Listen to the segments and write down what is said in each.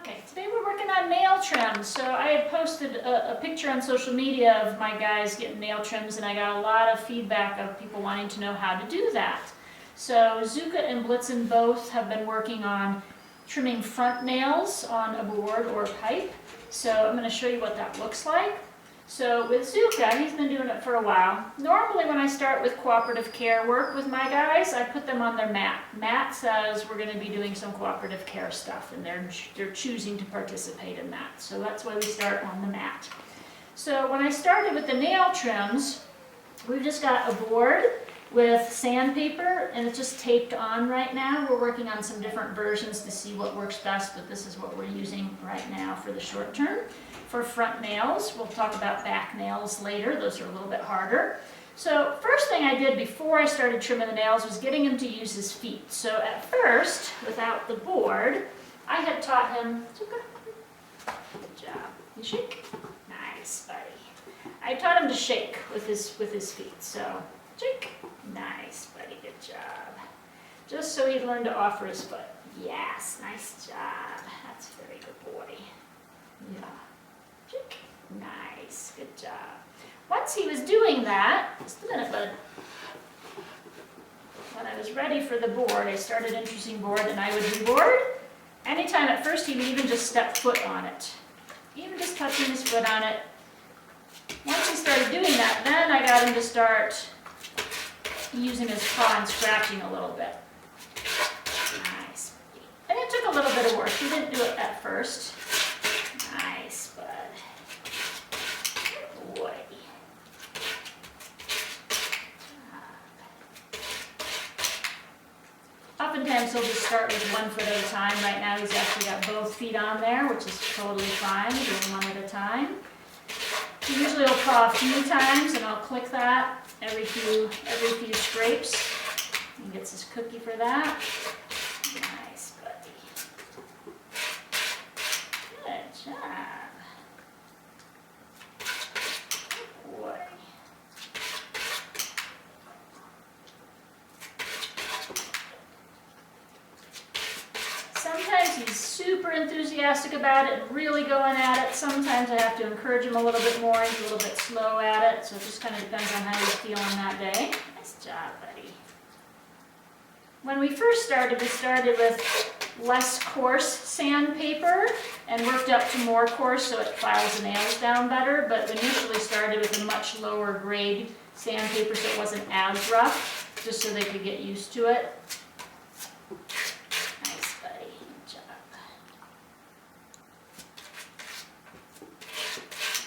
Okay, today we're working on nail trims. So I had posted a picture on social media of my guys getting nail trims, and I got a lot of feedback of people wanting to know how to do that. So Zuka and Blitzen both have been working on trimming front nails on a board or pipe. So I'm going to show you what that looks like. So with Zuka, he's been doing it for a while. Normally when I start with cooperative care work with my guys, I put them on their mat. Matt says we're going to be doing some cooperative care stuff, and they're choosing to participate in that. So that's why we start on the mat. So when I started with the nail trims, we've just got a board with sandpaper, and it's just taped on right now. We're working on some different versions to see what works best, but this is what we're using right now for the short term. For front nails, we'll talk about back nails later. Those are a little bit harder. So first thing I did before I started trimming the nails was getting him to use his feet. So at first, without the board, I had taught him, good job, you shake? Nice, buddy. I taught him to shake with his feet. So shake, nice, buddy, good job. Just so he'd learn to offer his foot. Yes, nice job. That's a very good boy. Yeah. Nice, good job. Once he was doing that, just a minute, bud. When I was ready for the board, I started introducing board, and I would do board. Anytime at first, he would even just step foot on it. Even just touching his foot on it. Once he started doing that, then I got him to start using his paw and scratching a little bit. Nice. And it took a little bit of work. He didn't do it at first. Nice, bud. Good boy. Oftentimes he'll just start with 1 foot at a time. Right now he's actually got both feet on there, which is totally fine, doing one at a time. Usually he'll paw a few times, and I'll click that every few scrapes. He gets his cookie for that. Nice, buddy. Good job. Good boy. Sometimes he's super enthusiastic about it and really going at it. Sometimes I have to encourage him a little bit more. He's a little bit slow at it, so it just kind of depends on how he's feeling that day. Nice job, buddy. When we first started, we started with less coarse sandpaper and worked up to more coarse so it files the nails down better, but initially started with a much lower grade sandpaper so it wasn't as rough, just so they could get used to it. Nice, buddy. Good job.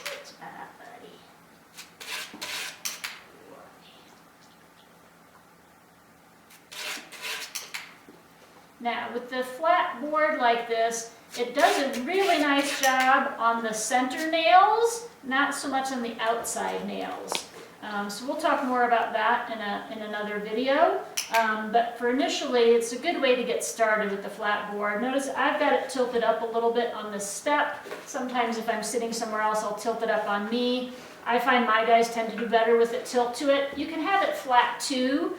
Good job, buddy. Now, with the flat board like this, it does a really nice job on the center nails, not so much on the outside nails. So we'll talk more about that in another video. But for initially, it's a good way to get started with the flat board. Notice I've got it tilted up a little bit on the step. Sometimes if I'm sitting somewhere else, I'll tilt it up on me. I find my guys tend to do better with it tilt to it. You can have it flat too.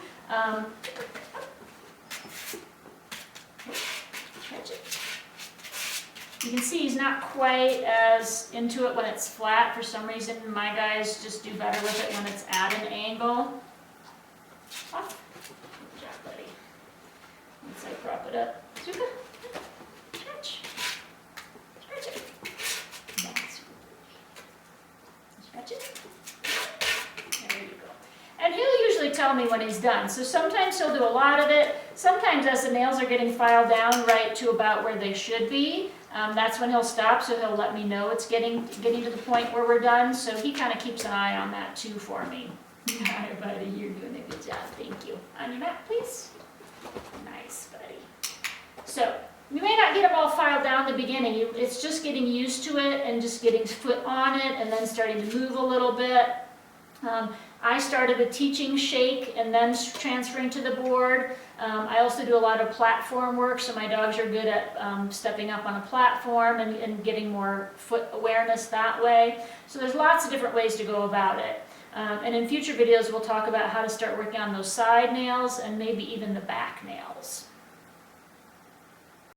You can see he's not quite as into it when it's flat. For some reason, my guys just do better with it when it's at an angle. Oh, good job, buddy. Once I prop it up. Zuka, stretch. Stretch it. Nice. Stretch it. There you go. And he'll usually tell me when he's done. So sometimes he'll do a lot of it. Sometimes as the nails are getting filed down right to about where they should be, that's when he'll stop, so he'll let me know it's getting to the point where we're done. So he kind of keeps an eye on that too for me. All right, buddy, you're doing a good job. Thank you. On your mat, please. Nice, buddy. So you may not get them all filed down in the beginning. It's just getting used to it and just getting foot on it and then starting to move a little bit. I started with teaching shake and then transferring to the board. I also do a lot of platform work, so my dogs are good at stepping up on a platform and getting more foot awareness that way. So there's lots of different ways to go about it. And in future videos, we'll talk about how to start working on those side nails and maybe even the back nails.